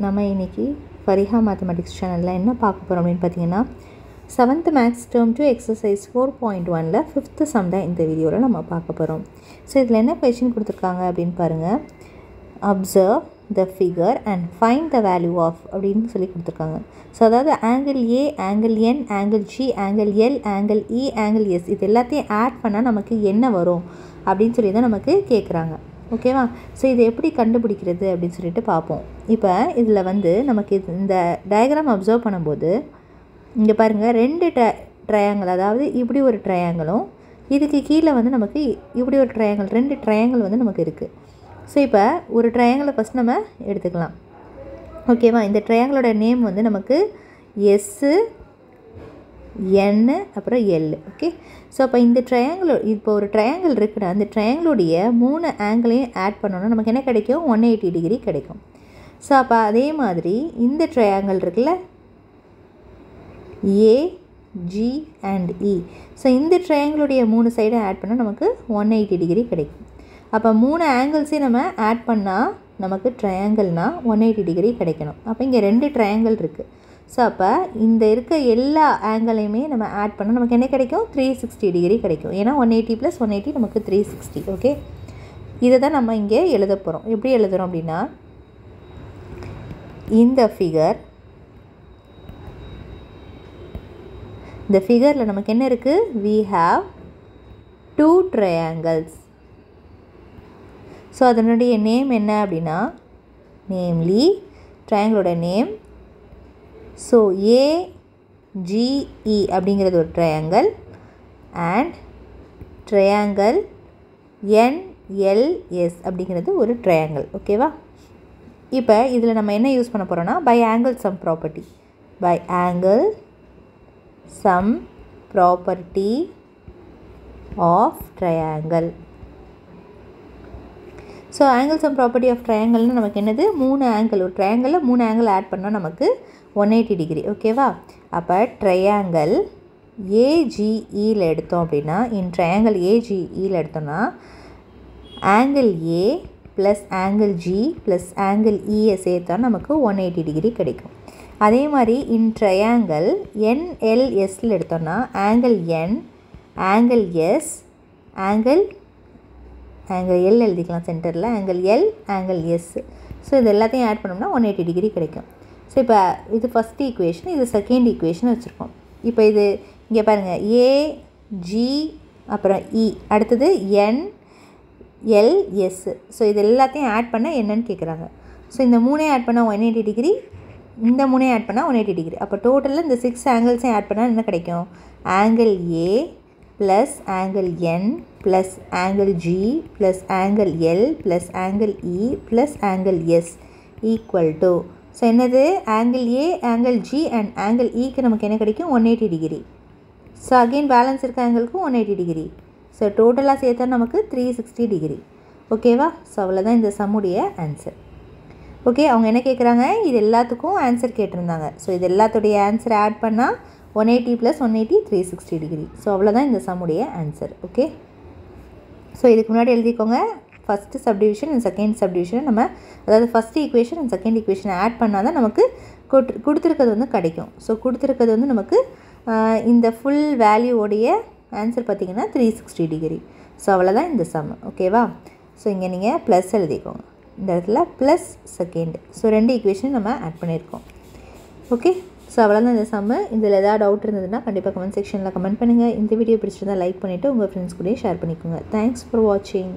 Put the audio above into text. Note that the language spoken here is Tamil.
நம்ம இன்னைக்கு ஃபரிஹா மேத்தமெட்டிக்ஸ் சேனலில் என்ன பார்க்க போகிறோம் அப்படின்னு பார்த்தீங்கன்னா 7th மேக்ஸ் டேர்ம் 2 எக்ஸசைஸ் 4.1ல் 5th சம் தான் இந்த வீடியோவில் நம்ம பார்க்க போகிறோம். ஸோ இதில் என்ன கொஷின் கொடுத்துருக்காங்க அப்படின்னு பாருங்கள். Observe the figure and find the value of அப்படின்னு சொல்லி கொடுத்துருக்காங்க. ஸோ அதாவது angle A, angle N, angle G, angle L, angle E, angle S இது எல்லாத்தையும் ஆட் பண்ணால் நமக்கு என்ன வரும் அப்படின்னு சொல்லி தான் நமக்கு கேட்குறாங்க. ஓகேவா? ஸோ இதை எப்படி கண்டுபிடிக்கிறது அப்படின்னு சொல்லிட்டு பார்ப்போம். இப்போ இதில் நமக்கு இந்த டயக்ராம் அப்சர்வ் பண்ணும்போது இங்கே பாருங்கள், ரெண்டு ட்ரையாங்கிள், அதாவது இப்படி ஒரு ட்ரையாங்கிளும் இதுக்கு கீழே நமக்கு இப்படி ஒரு ட்ரையாங்கிள், ரெண்டு ட்ரையாங்கிள் நமக்கு இருக்குது. ஸோ இப்போ ஒரு ட்ரையாங்கிளை ஃபஸ்ட் நம்ம எடுத்துக்கலாம். ஓகேவா? இந்த ட்ரையாங்கிளோட நேம் நமக்கு எஸ்ஸு, என்னு, அப்புறம் எல். ஓகே. ஸோ அப்போ இந்த ட்ரையாங்கிள், இப்போ ஒரு ட்ரையாங்கிள் இருக்குன்னா அந்த ட்ரையாங்கிளுடைய 3 ஆங்கிளையும் ஆட் பண்ணோன்னா நமக்கு என்ன கிடைக்கும்? 180 டிகிரி கிடைக்கும். ஸோ அப்போ அதே மாதிரி இந்த ட்ரையாங்கிள் இருக்குல்ல, ஏ, ஜி அண்ட் இ. ஸோ இந்த ட்ரையாங்கிளுடைய 3 சைடும் ஆட் பண்ணால் நமக்கு 180 டிகிரி கிடைக்கும். அப்போ 3 ஆங்கிள்ஸையும் நம்ம ஆட் பண்ணால் நமக்கு ட்ரையாங்கிள்னால் 180 டிகிரி கிடைக்கணும். அப்போ இங்கே 2 ட்ரையாங்கிள் இருக்குது. ஸோ அப்போ இந்த இருக்க எல்லா ஆங்கிளையுமே நம்ம ஆட் பண்ணால் நமக்கு என்ன கிடைக்கும்? 360 டிகிரி கிடைக்கும். ஏன்னா 180 + 180 நமக்கு 360. ஓகே. இதை தான் நம்ம இங்கே எழுத போகிறோம். எப்படி எழுதுகிறோம் அப்படின்னா, இந்த ஃபிகரில் நமக்கு என்ன இருக்குது? we have 2 triangles. ஸோ அதனுடைய நேம் என்ன அப்படின்னா, நேம்லி ட்ரையாங்கிளோட நேம். ஸோ ஏஜிஇ அப்படிங்கிறது ஒரு ட்ரையாங்கிள் அண்ட் ட்ரையாங்கிள் என்எல்எஸ் அப்படிங்கிறது ஒரு ட்ரையாங்கிள். ஓகேவா? இப்போ இதில் நம்ம என்ன யூஸ் பண்ண போகிறோன்னா, by angle sum property. By angle sum property of triangle. So angle sum property of ட்ரையாங்கிள்னு நமக்கு என்னது? 3 ஆங்கிள், ஒரு ட்ரையாங்கிளில் 3 ஆங்கிள் ஆட் பண்ணால் நமக்கு 180 டிகிரி. ஓகேவா? அப்போ ட்ரையாங்கிள் ஏஜிஇயில் எடுத்தோம் அப்படின்னா, ட்ரையாங்கிள் ஏஜிஇயில் எடுத்தோம்னா angle A plus angle G plus angle இயை சேர்த்தா நமக்கு 180 டிகிரி கிடைக்கும். அதே மாதிரி ட்ரையாங்கிள் என்எல்எஸ்ஸில் எடுத்தோம்னா angle N, angle S, angle L எழுதிக்கலாம் சென்டரில், angle L, angle S. So இது எல்லாத்தையும் ஆட் பண்ணோம்னா 180 டிகிரி கிடைக்கும். ஸோ இப்போ இது ஃபஸ்ட் ஈக்குவேஷன், இது செகண்ட் ஈக்குவேஷன் வச்சுருக்கோம். இப்போ இது இங்கே பாருங்கள், ஏ, ஜி, அப்புறம் இ, அடுத்தது என், எல், எஸ். ஸோ இது எல்லாத்தையும் ஆட் பண்ணால் என்னன்னு கேட்குறாங்க. ஸோ இந்த 3ஐயும் ஆட் பண்ணால் 180 டிகிரி, இந்த 3ஐயும் ஆட் பண்ணால் 180 டிகிரி. அப்போ டோட்டலில் இந்த 6 ஆங்கிள்ஸையும் ஆட் பண்ணால் என்ன கிடைக்கும்? Angle A plus angle N plus angle G plus angle L plus angle E plus angle S equal to, so என்னது? Angle A, angle G and angle இக்கு நமக்கு என்ன கிடைக்கும்? 180 டிகிரி. ஸோ அகெயின் பேலன்ஸ் இருக்க ஆங்கிளுக்கும் 180 டிகிரி. ஸோ டோட்டலாக சேர்த்தா நமக்கு 360 டிகிரி. ஓகேவா? ஸோ அவ்வளோதான் இந்த சம்முடைய ஆன்சர். ஓகே. அவங்க என்ன கேட்குறாங்க? இது எல்லாத்துக்கும் ஆன்சர் கேட்டிருந்தாங்க. ஸோ இது எல்லாத்துடைய ஆன்சர் ஆட் பண்ணால் 180 + 180 360 டிகிரி. ஸோ அவ்வளோதான் இந்த சம்முடைய ஆன்சர். ஓகே. ஸோ இதுக்கு முன்னாடி எழுதிக்கோங்க, first subdivision and second subdivision நம்ம, அதாவது ஃபஸ்ட் ஈக்குவேஷன் அண்ட் செகண்ட் ஈக்குவேஷனை ஆட் பண்ணால் தான் நமக்கு கொடுத்துருக்கிறது கிடைக்கும். ஸோ கொடுத்துருக்கிறது நமக்கு இந்த ஃபுல் வேல்யூவோடைய ஆன்சர் பார்த்திங்கன்னா 360 டிகிரி. ஸோ அவ்வளோதான் இந்த சம். ஓகேவா? ஸோ இங்கே நீங்கள் ப்ளஸ் எழுதிக்கோங்க, இந்த இடத்துல ப்ளஸ் செகண்ட். ஸோ 2 ஈக்குவேஷன் நம்ம ஆட் பண்ணியிருக்கோம். ஓகே. ஸோ அவ்வளோதான் இந்த சம்மு. இதில் ஏதாவது டவுட் இருந்ததுன்னா கண்டிப்பாக கமெண்ட் செக்ஷனில் கமெண்ட் பண்ணுங்கள். இந்த வீடியோ பிடிச்சிருந்தால் லைக் பண்ணிவிட்டு உங்கள் ஃப்ரெண்ட்ஸ் கூட ஷேர் பண்ணிக்கோங்க. தேங்க்ஸ் ஃபார் வாட்சிங்.